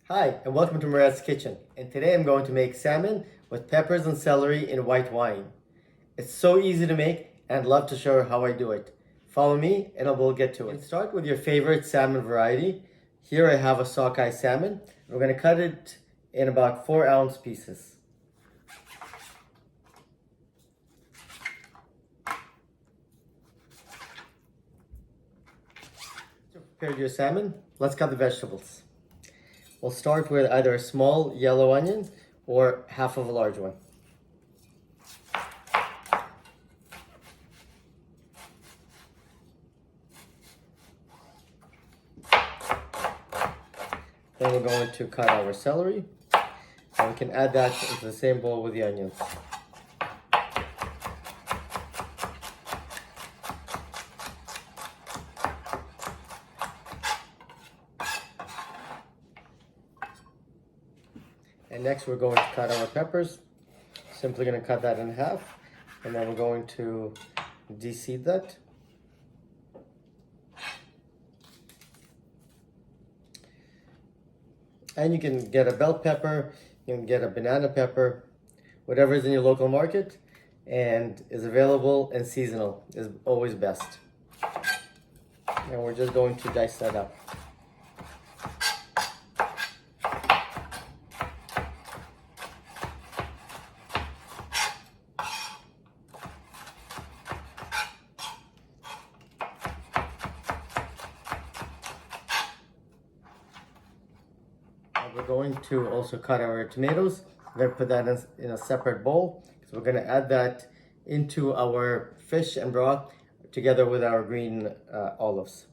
Hi, and welcome to MARAT'S Kitchen. And today I'm going to make salmon with peppers and celery in white wine. It's so easy to make, and I'd love to show you how I do it. Follow me, and we'll get to it. Start with your favorite salmon variety. Here I have a Sockeye salmon. We're going to cut it in about 4-ounce pieces. To prepare your salmon, let's cut the vegetables. We'll start with either a small yellow onion or half of a large one. Then we're going to cut our celery, and we can add that into the same bowl with the onions. And next we're going to cut our peppers. Simply going to cut that in half, and then we're going to de-seed that. And you can get a bell pepper, you can get a banana pepper, whatever is in your local market and is available and seasonal is always best. And we're just going to dice that up. We're going to also cut our tomatoes. We're going to put that in a separate bowl because we're going to add that into our fish and broth together with our green olives.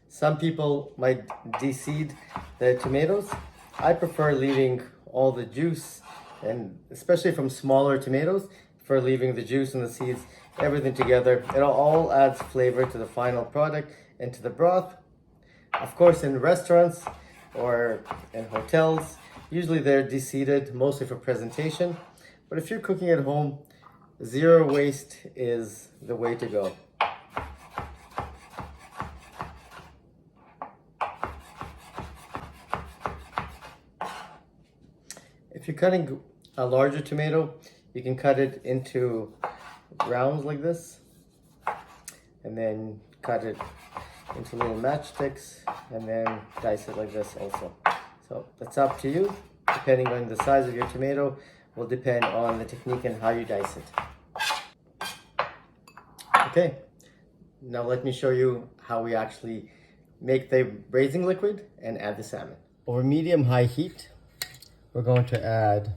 Some people might de-seed the tomatoes. I prefer leaving all the juice, and especially from smaller tomatoes, for leaving the juice and the seeds, everything together. It all adds flavor to the final product and to the broth. Of course, in restaurants or in hotels, usually they're de-seeded, mostly for presentation. But if you're cooking at home, zero waste is the way to go. If you're cutting a larger tomato, you can cut it into rounds like this, and then cut it into little matchsticks, and then dice it like this also. So that's up to you. Depending on the size of your tomato will depend on the technique and how you dice it. Okay, now let me show you how we actually make the braising liquid and add the salmon. Over medium-high heat, we're going to add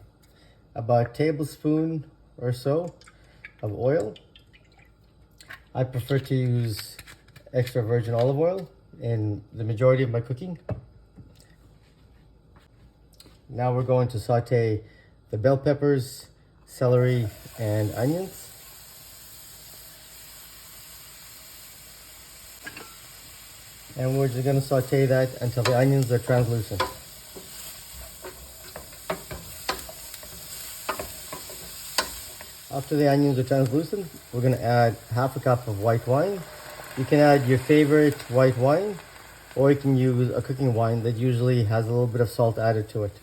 about a tablespoon or so of oil. I prefer to use extra virgin olive oil in the majority of my cooking. Now we're going to saute the bell peppers, celery, and onions. And we're just going to saute that until the onions are translucent. After the onions are translucent, we're going to add half a cup of white wine. You can add your favorite white wine, or you can use a cooking wine that usually has a little bit of salt added to it.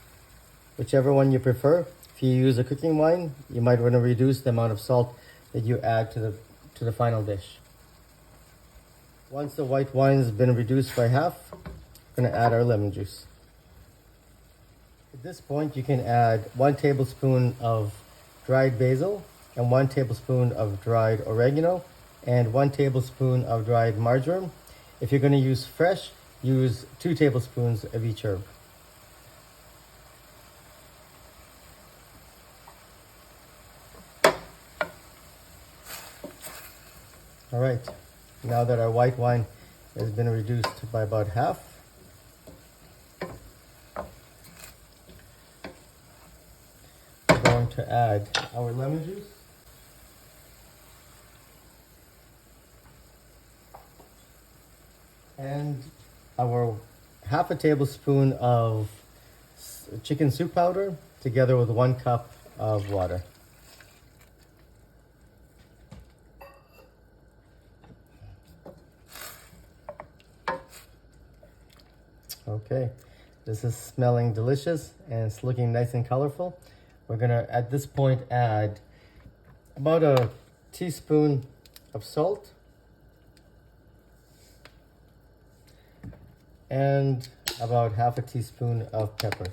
Whichever one you prefer. If you use a cooking wine, you might want to reduce the amount of salt that you add to the final dish. Once the white wine has been reduced by half, we're going to add our lemon juice. At this point, you can add 1 tablespoon of dried basil and 1 tablespoon of dried oregano and 1 tablespoon of dried marjoram. If you're going to use fresh, use 2 tablespoons of each herb. All right, now that our white wine has been reduced by about half, we're going to add our lemon juice. And our half a tablespoon of chicken soup powder together with 1 cup of water. Okay, this is smelling delicious and it's looking nice and colorful. We're gonna, at this point, add about a teaspoon of salt and about half a teaspoon of pepper.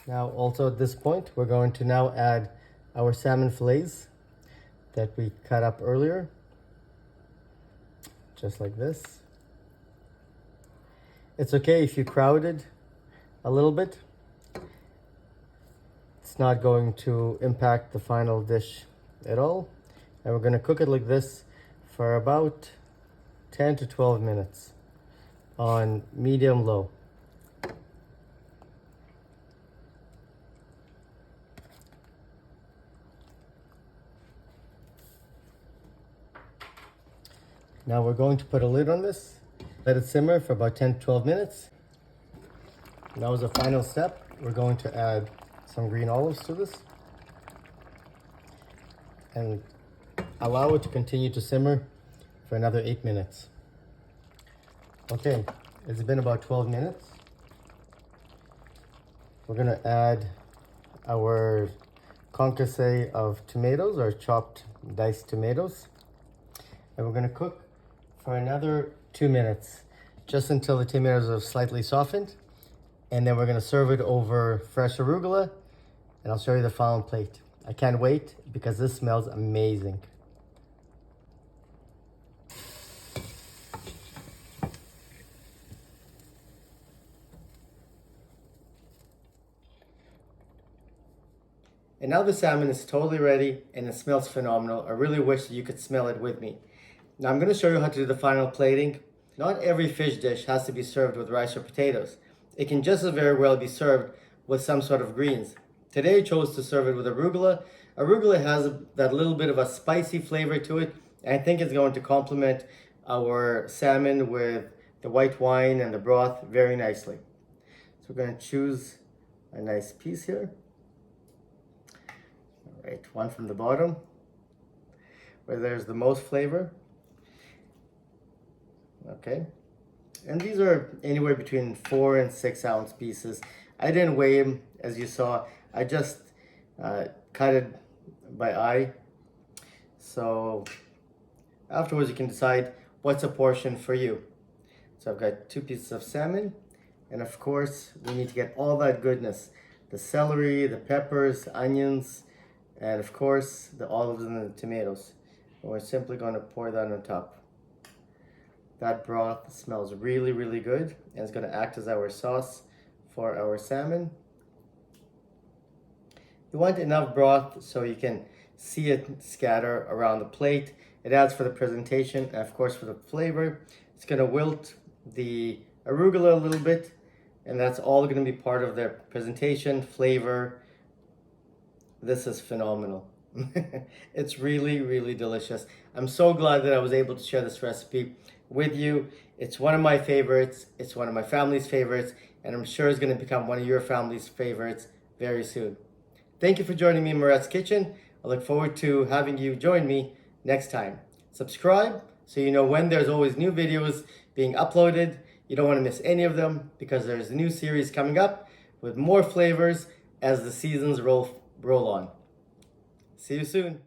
Now also at this point, we're going to now add our salmon fillets that we cut up earlier, just like this. It's okay if you crowd it a little bit. It's not going to impact the final dish at all. And we're going to cook it like this for about 10 to 12 minutes on medium low. Now we're going to put a lid on this, let it simmer for about 10 to 12 minutes. Now as a final step, we're going to add some green olives to this and allow it to continue to simmer for another 8 minutes. Okay, it's been about 12 minutes. We're gonna add our concasse of tomatoes, or chopped diced tomatoes. And we're gonna cook for another 2 minutes, just until the tomatoes are slightly softened. And then we're gonna serve it over fresh arugula, and I'll show you the final plate. I can't wait because this smells amazing. And now the salmon is totally ready and it smells phenomenal. I really wish that you could smell it with me. Now I'm going to show you how to do the final plating. Not every fish dish has to be served with rice or potatoes. It can just as very well be served with some sort of greens. Today I chose to serve it with arugula. Arugula has that little bit of a spicy flavor to it, and I think it's going to complement our salmon with the white wine and the broth very nicely. So we're going to choose a nice piece here. All right, one from the bottom, where there's the most flavor. Okay, and these are anywhere between 4 and 6 ounce pieces. I didn't weigh them, as you saw. I just cut it by eye. So afterwards you can decide what's a portion for you. So I've got 2 pieces of salmon, and of course we need to get all that goodness. The celery, the peppers, onions, and of course the olives and the tomatoes. And we're simply going to pour that on top. That broth smells really, really good, and it's going to act as our sauce for our salmon. You want enough broth so you can see it scatter around the plate. It adds for the presentation and of course for the flavor. It's going to wilt the arugula a little bit, and that's all going to be part of the presentation, flavor. This is phenomenal. It's really, really delicious. I'm so glad that I was able to share this recipe with you. It's one of my favorites. It's one of my family's favorites, and I'm sure it's going to become one of your family's favorites very soon. Thank you for joining me in MARAT'S Kitchen. I look forward to having you join me next time. Subscribe so you know when there's always new videos being uploaded. You don't want to miss any of them because there's a new series coming up with more flavors as the seasons roll on. See you soon.